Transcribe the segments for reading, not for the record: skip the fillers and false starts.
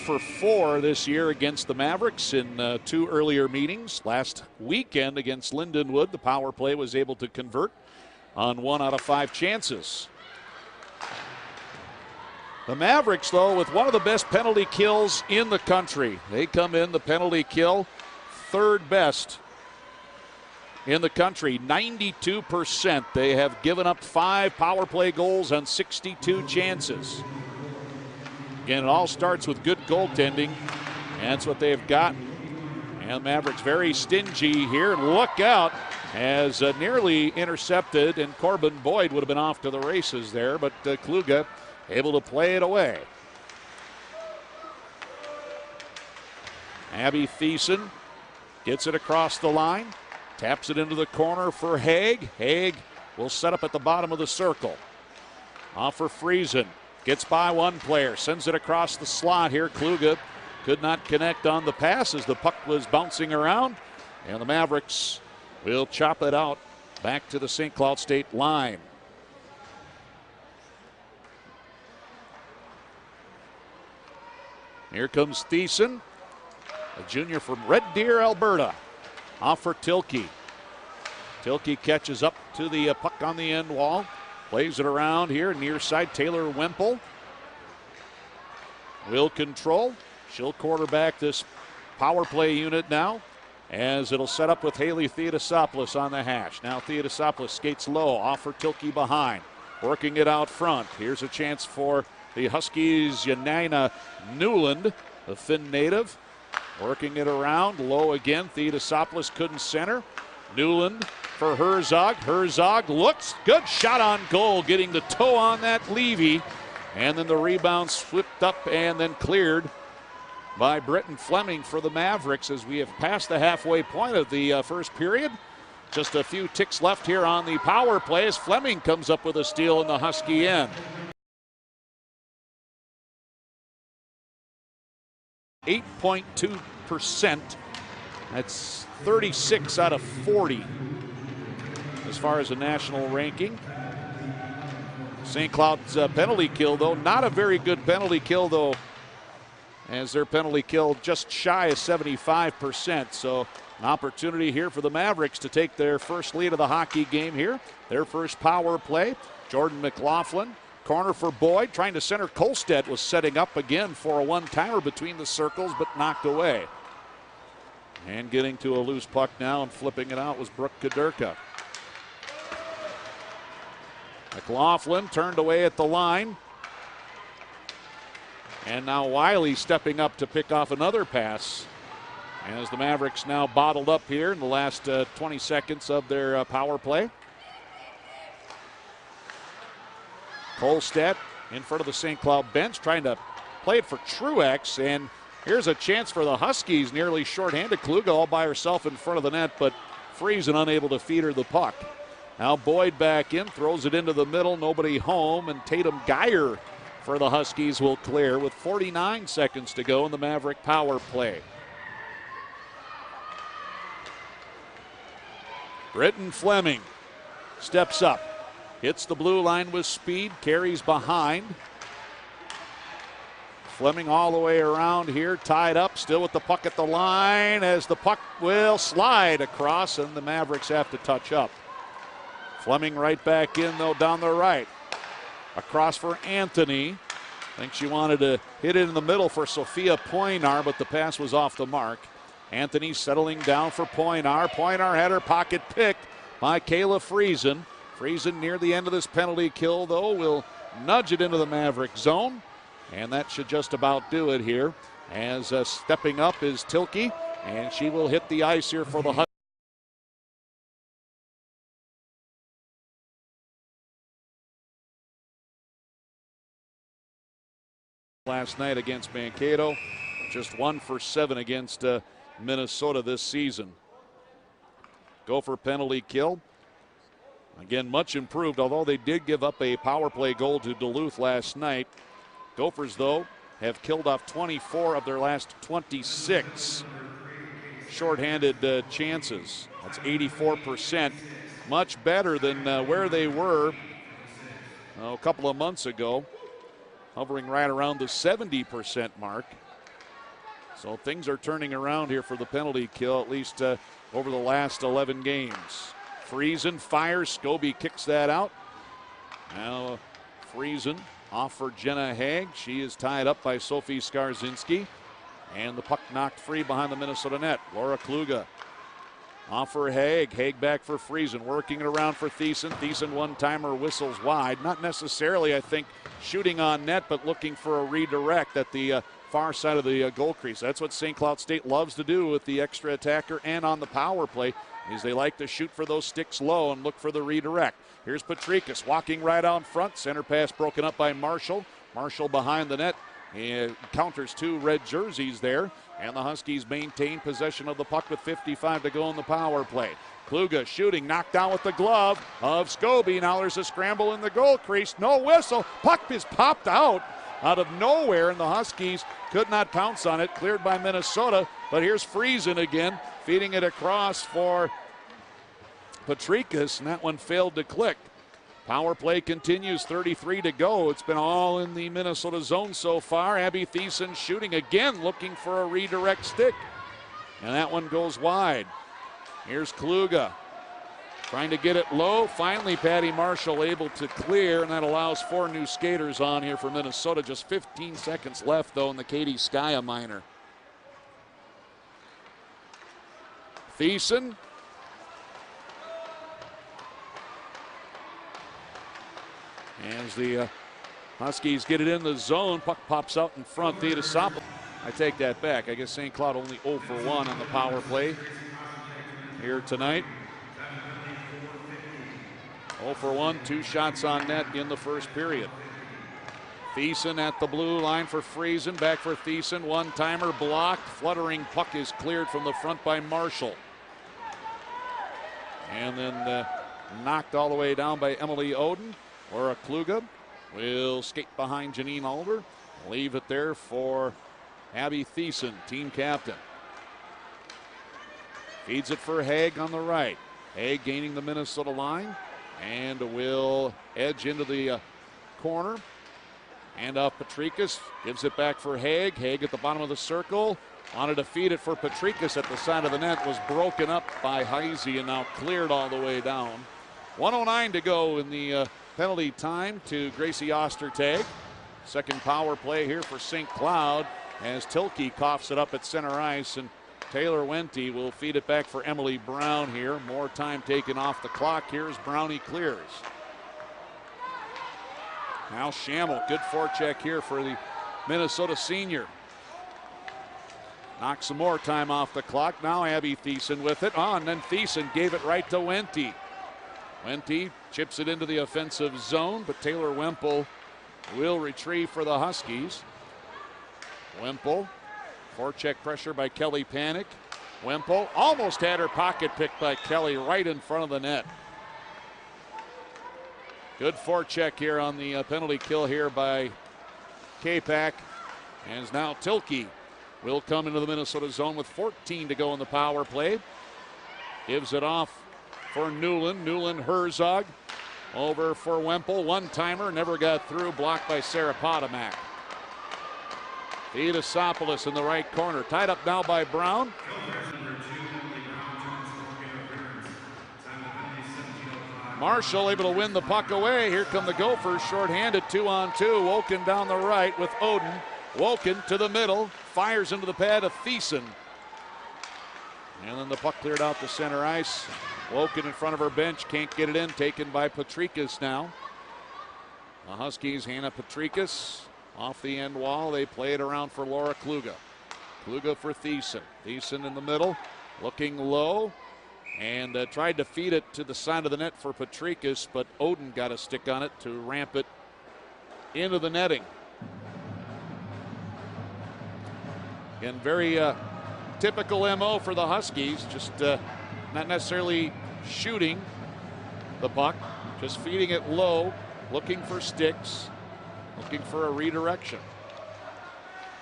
for 4 this year against the Mavericks in 2 earlier meetings. Last weekend against Lindenwood, the power play was able to convert on 1 out of 5 chances. The Mavericks, though, with one of the best penalty kills in the country. They come in the penalty kill 3rd best in the country, 92%. They have given up 5 power play goals on 62 chances. Again, it all starts with good goaltending. And that's what they've gotten. And the Mavericks very stingy here. Look out, as nearly intercepted, and Corbin Boyd would have been off to the races there, but Kluge able to play it away. Abby Thiessen gets it across the line, taps it into the corner for Haig. Haig will set up at the bottom of the circle. Off for Friesen. Gets by one player, sends it across the slot here. Kluge could not connect on the pass as the puck was bouncing around. And the Mavericks will chop it out back to the St. Cloud State line. Here comes Thiessen, a junior from Red Deer, Alberta. Off for Tilke. Tilke catches up to the puck on the end wall. Plays it around here, near side. Taylor Wemple will control. She'll quarterback this power play unit now, as it'll set up with Haley Theodosopoulos on the hash. Now Theodosopoulos skates low, off for Tilke behind. Working it out front. Here's a chance for the Huskies, Janina Newland, the Finn native. Working it around, low again. Theodosopoulos couldn't center. Newland for Herzog. Herzog looks good. Shot on goal, getting the toe on that Levy. And then the rebound swept up and then cleared by Britton Fleming for the Mavericks as we have passed the halfway point of the first period. Just a few ticks left here on the power play as Fleming comes up with a steal in the Husky end. 8.2%. That's 36 out of 40 as far as the national ranking. St. Cloud's penalty kill, though, not a very good penalty kill, though, as their penalty kill just shy of 75%. So an opportunity here for the Mavericks to take their first lead of the hockey game here. Their first power play. Jordan McLaughlin, corner for Boyd, trying to center. Kolstedt was setting up again for a one-timer between the circles, but knocked away. And getting to a loose puck now and flipping it out was Brooke Kaderka. McLaughlin turned away at the line. And now Wiley stepping up to pick off another pass. As the Mavericks now bottled up here in the last 20 seconds of their power play. Kolstedt in front of the St. Cloud bench trying to play it for Truex. And here's a chance for the Huskies, nearly shorthanded. Kluge all by herself in front of the net, but Friesen unable to feed her the puck. Now Boyd back in, throws it into the middle, nobody home, and Tatum Geyer for the Huskies will clear with 49 seconds to go in the Maverick power play. Britton Fleming steps up, hits the blue line with speed, carries behind. Fleming all the way around here, tied up, still with the puck at the line as the puck will slide across and the Mavericks have to touch up. Fleming right back in, though, down the right. Across for Anthony. I think she wanted to hit it in the middle for Sophia Poinar, but the pass was off the mark. Anthony settling down for Poinar. Poinar had her pocket picked by Kayla Friesen. Friesen near the end of this penalty kill, though, will nudge it into the Maverick zone. And that should just about do it here. As stepping up is Tilke, and she will hit the ice here for the Huskies. Last night against Mankato, just 1 for 7 against Minnesota this season. Gopher penalty kill. Again, much improved, although they did give up a power play goal to Duluth last night. Gophers, though, have killed off 24 of their last 26 shorthanded chances. That's 84%. Much better than where they were a couple of months ago, hovering right around the 70% mark. So things are turning around here for the penalty kill, at least over the last 11 games. Friesen fires. Scobie kicks that out. Now Friesen off for Jenna Haig. She is tied up by Sophie Skarzinski. And the puck knocked free behind the Minnesota net. Laura Kluge off for Haig. Haig back for Friesen. Working it around for Thiessen. Thiessen one-timer, whistles wide. Not necessarily, I think, shooting on net, but looking for a redirect at the far side of the goal crease. That's what St. Cloud State loves to do with the extra attacker and on the power play, is they like to shoot for those sticks low and look for the redirect. Here's Patrikas walking right out in front. Center pass broken up by Marshall. Marshall behind the net. He counters 2 red jerseys there. And the Huskies maintain possession of the puck with 55 to go in the power play. Kluge shooting, knocked down with the glove of Scobie. Now there's a scramble in the goal crease. No whistle. Puck is popped out of nowhere, and the Huskies could not pounce on it. Cleared by Minnesota. But here's Friesen again, feeding it across for Patrikas, and that one failed to click. Power play continues, 33 to go. It's been all in the Minnesota zone so far. Abby Thiessen shooting again, looking for a redirect stick. And that one goes wide. Here's Kluge trying to get it low. Finally, Patty Marshall able to clear, and that allows 4 new skaters on here for Minnesota. Just 15 seconds left, though, in the Katie Skya minor. Thiessen. As the Huskies get it in the zone, puck pops out in front. Theodosopoulos. I take that back. I guess St. Cloud only 0 for 1 on the power play here tonight. 0 for 1, 2 shots on net in the first period. Thiessen at the blue line for Friesen. Back for Thiessen. One-timer blocked. Fluttering puck is cleared from the front by Marshall. And then knocked all the way down by Emily Oden. Laura Kluge will skate behind Janine Alder. Leave it there for Abby Thiessen, team captain. Feeds it for Haig on the right. Haig gaining the Minnesota line and will edge into the corner. And off Patrikas, gives it back for Haig. Haig at the bottom of the circle. Wanted to feed it for Patrikas at the side of the net. Was broken up by Heise and now cleared all the way down. 1:09 to go in the penalty time to Gracie Ostertag. Second power play here for St. Cloud as Tilke coughs it up at center ice, and Taylor Wente will feed it back for Emily Brown here. More time taken off the clock here as Brownie clears. Now Schammel, good forecheck here for the Minnesota senior. Knocks some more time off the clock. Now Abby Thiessen with it. And then Thiessen gave it right to Wente. Wente chips it into the offensive zone, but Taylor Wemple will retrieve for the Huskies. Wemple, forecheck pressure by Kelly Panic. Wemple almost had her pocket picked by Kelly right in front of the net. Good forecheck here on the penalty kill here by K-Pack. As now Tilke will come into the Minnesota zone with 14 to go in the power play. Gives it off for Newland. Newland Herzog over for Wemple. One-timer, never got through, blocked by Sarah Potomac. Theodosopoulos in the right corner, tied up now by Brown. Marshall able to win the puck away. Here come the Gophers, shorthanded, 2-on-2. Woken down the right with Oden. Woken to the middle, fires into the pad of Thiessen. And then the puck cleared out to center ice. Woken in front of her bench, can't get it in, taken by Patrikas now. The Huskies, Hannah Patrikas off the end wall. They play it around for Laura Kluge. Kluge for Thiessen. Thiessen in the middle, looking low, and tried to feed it to the side of the net for Patrikas, but Oden got a stick on it to ramp it into the netting. Again, very typical MO for the Huskies, just not necessarily shooting the puck, just feeding it low, looking for sticks, looking for a redirection.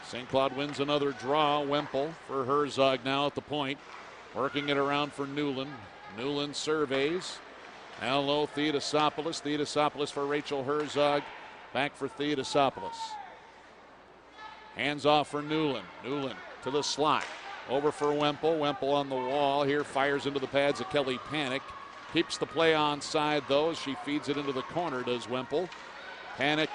St. Cloud wins another draw. Wemple for Herzog now at the point, working it around for Newland. Newland surveys. Now low, Theodosopoulos. Theodosopoulos for Rachel Herzog. Back for Theodosopoulos. Hands off for Newland. Newland to the slot. Over for Wemple. Wemple on the wall here, fires into the pads of Kelly Panik. Keeps the play onside though as she feeds it into the corner, does Wemple. Panik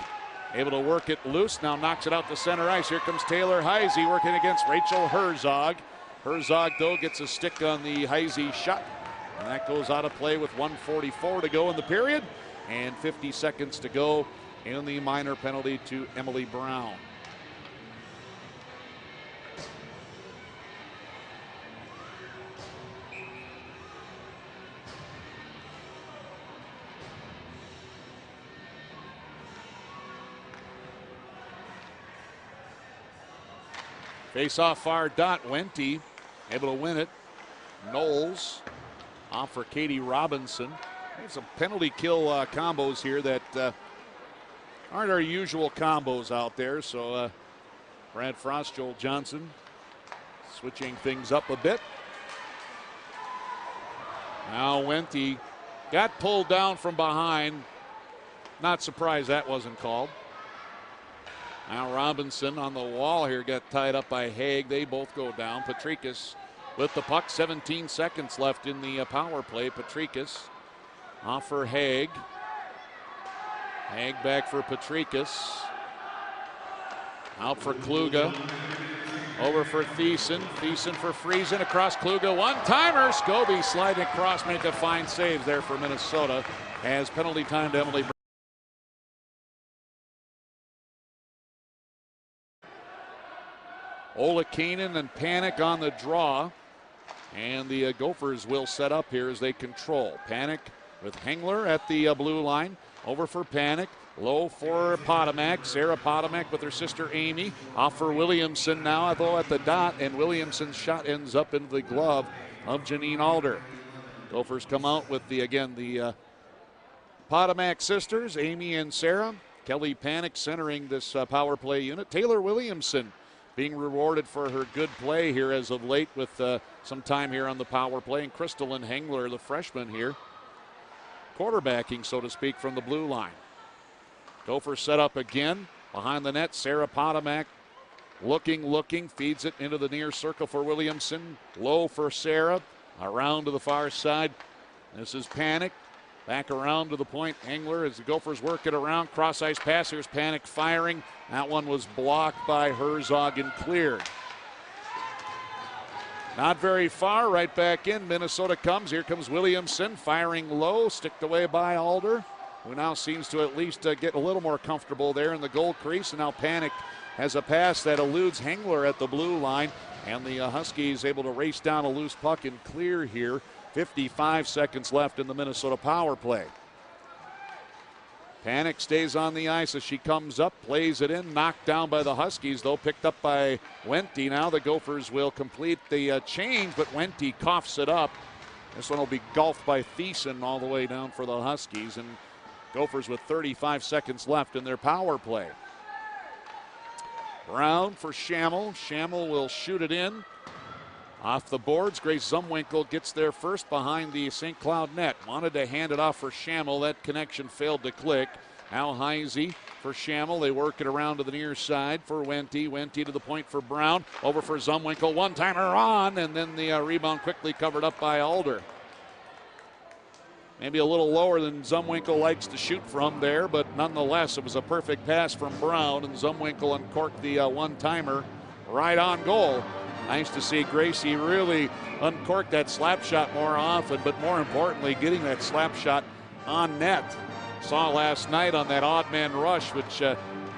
able to work it loose, now knocks it out to center ice. Here comes Taylor Heisey working against Rachel Herzog. Herzog though gets a stick on the Heisey shot. And that goes out of play with 1:44 to go in the period and 50 seconds to go in the minor penalty to Emily Brown. Face off far dot. Wente able to win it. Knowles off for Katie Robinson. There's some penalty kill combos here that aren't our usual combos out there. So Brad Frost, Joel Johnson switching things up a bit. Now Wente got pulled down from behind. Not surprised that wasn't called. Now Robinson on the wall here got tied up by Haig. They both go down. Patrikas with the puck. 17 seconds left in the power play. Patrikas off for Haig. Haig back for Patrikas. Out for Kluge. Over for Thiessen. Thiessen for Friesen. Across Kluge. One-timer. Scobie sliding across. Make a fine save there for Minnesota. As penalty time to Emily Brown. Ollikainen and Panik on the draw. And the Gophers will set up here as they control. Panik with Hengler at the blue line. Over for Panik. Low for Potomac. Sarah Potomac with her sister Amy. Off for Williamson now, though at the dot. And Williamson's shot ends up into the glove of Janine Alder. Gophers come out with the Potomac sisters, Amy and Sarah. Kelly Panik centering this power play unit. Taylor Williamson being rewarded for her good play here as of late with some time here on the power play. And Crystalline Hengler, the freshman here, quarterbacking, so to speak, from the blue line. Gophers set up again. Behind the net, Sarah Potomac looking, feeds it into the near circle for Williamson. Low for Sarah, around to the far side. This is Panik. Back around to the point. Hengler as the Gophers work it around. Cross ice pass. Here's Panik firing. That one was blocked by Herzog and cleared. Not very far. Right back in. Minnesota comes. Here comes Williamson firing low. Sticked away by Alder, who now seems to at least get a little more comfortable there in the goal crease. And now Panik has a pass that eludes Hengler at the blue line. And the Huskies able to race down a loose puck and clear here. 55 seconds left in the Minnesota power play. Panik stays on the ice as she comes up, plays it in, knocked down by the Huskies, though picked up by Wente. Now the Gophers will complete the change, but Wente coughs it up. This one will be golfed by Thiessen all the way down for the Huskies, and Gophers with 35 seconds left in their power play. Brown for Schammel. Schammel will shoot it in. Off the boards, Grace Zumwinkle gets there first behind the St. Cloud net. Wanted to hand it off for Schammel. That connection failed to click. Now Heisey for Schammel. They work it around to the near side for Wente. Wente to the point for Brown. Over for Zumwinkle. One-timer on, and then the rebound quickly covered up by Alder. Maybe a little lower than Zumwinkle likes to shoot from there, but nonetheless, it was a perfect pass from Brown, and Zumwinkle uncorked the one-timer right on goal. Nice to see Gracie really uncork that slap shot more often, but more importantly, getting that slap shot on net. Saw last night on that odd man rush, which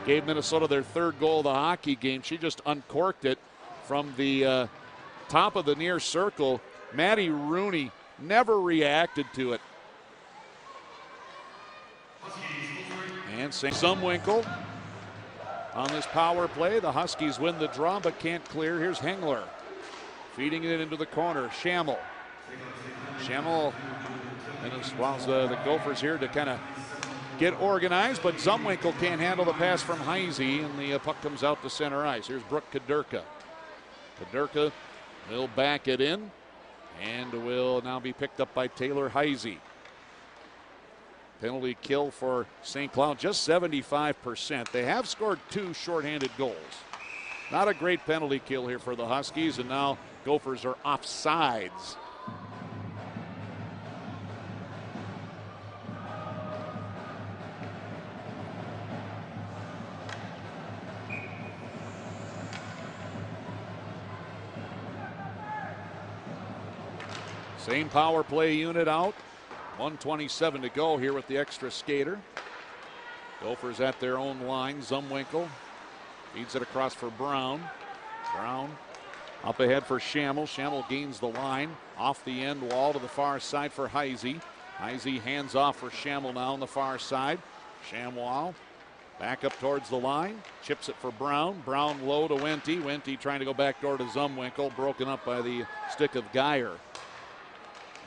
gave Minnesota their third goal of the hockey game. She just uncorked it from the top of the near circle. Maddie Rooney never reacted to it. And Zumwinkle on this power play. The Huskies win the draw but can't clear. Here's Hengler feeding it into the corner. Schammel. And as well as the Gophers here to kind of get organized, but Zumwinkle can't handle the pass from Heisey, and the puck comes out to center ice. Here's Brooke Kaderka. Kaderka will back it in and will now be picked up by Taylor Heisey. Penalty kill for St. Cloud, just 75%. They have scored 2 shorthanded goals. Not a great penalty kill here for the Huskies, and now Gophers are offsides. Same power play unit out. 1:27 to go here with the extra skater. Gophers at their own line. Zumwinkle feeds it across for Brown. Brown up ahead for Schammel. Schammel gains the line. Off the end wall to the far side for Heisey. Heisey hands off for Schammel now on the far side. Shamwell back up towards the line. Chips it for Brown. Brown low to Wente. Wente trying to go back door to Zumwinkle. Broken up by the stick of Geyer.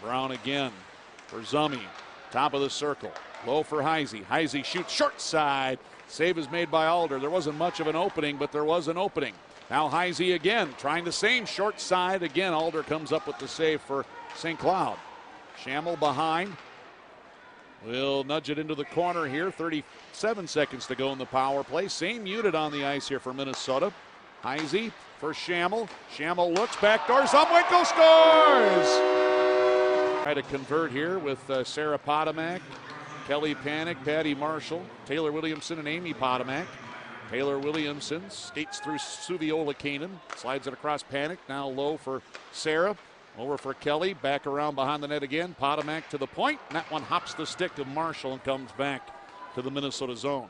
Brown again for Zummy. Top of the circle. Low for Heisey. Heisey shoots short side. Save is made by Alder. There wasn't much of an opening, but there was an opening. Now Heisey again trying the same short side. Again, Alder comes up with the save for St. Cloud. Schammel behind. Will nudge it into the corner here. 37 seconds to go in the power play. Same unit on the ice here for Minnesota. Heisey for Schammel. Schammel looks back door. Zumwinkle scores! Try to convert here with Sarah Potomac, Kelly Panic, Patty Marshall, Taylor Williamson, and Amy Potomac. Taylor Williamson skates through Suviola Kanan, slides it across Panic, now low for Sarah, over for Kelly, back around behind the net again. Potomac to the point, and that one hops the stick of Marshall and comes back to the Minnesota zone.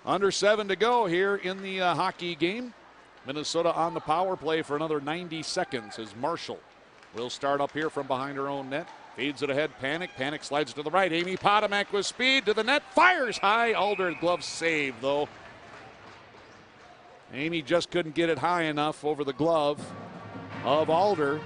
Under 7 to go here in the hockey game. Minnesota on the power play for another 90 seconds as Marshall will start up here from behind her own net. Feeds it ahead, Panic. Panic slides to the right. Amy Potomac with speed to the net. Fires high. Alder glove save, though. Amy just couldn't get it high enough over the glove of Alder.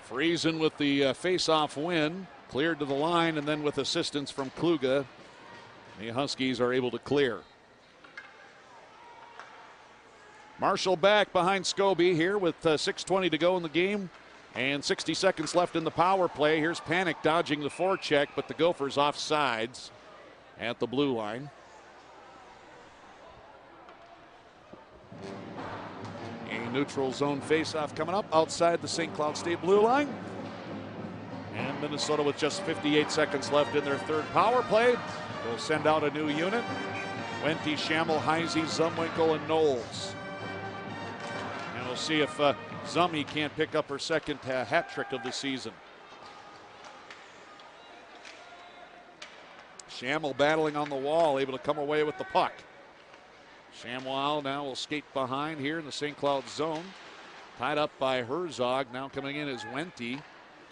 Friesen with the face-off win, cleared to the line, and then with assistance from Kluge, the Huskies are able to clear. Marshall back behind Scobie here with 6:20 to go in the game and 60 seconds left in the power play. Here's Panic dodging the forecheck, but the Gophers off sides at the blue line. Neutral zone faceoff coming up outside the St. Cloud State blue line. And Minnesota with just 58 seconds left in their third power play will send out a new unit. Wente, Schammel, Heisey, Zumwinkle, and Knowles. And we'll see if Zummy can't pick up her second hat trick of the season. Schammel battling on the wall, able to come away with the puck. Shamwell now will skate behind here in the St. Cloud zone. Tied up by Herzog. Now coming in is Wente.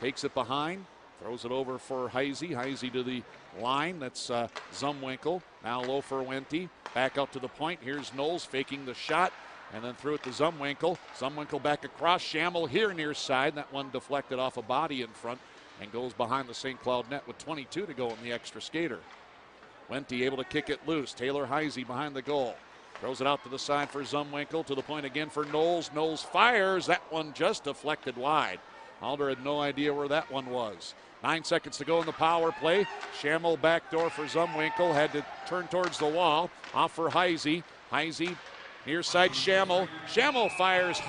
Takes it behind. Throws it over for Heisey. Heisey to the line. That's Zumwinkle. Now low for Wente. Back out to the point. Here's Knowles faking the shot. And then threw it to Zumwinkle. Zumwinkle back across. Schammel here near side. That one deflected off a body in front and goes behind the St. Cloud net with 22 to go in the extra skater. Wente able to kick it loose. Taylor Heisey behind the goal. Throws it out to the side for Zumwinkle. To the point again for Knowles. Knowles fires. That one just deflected wide. Alder had no idea where that one was. 9 seconds to go in the power play. Schammel backdoor for Zumwinkle. Had to turn towards the wall. Off for Heisey. Heisey near side Schammel. Schammel fires high.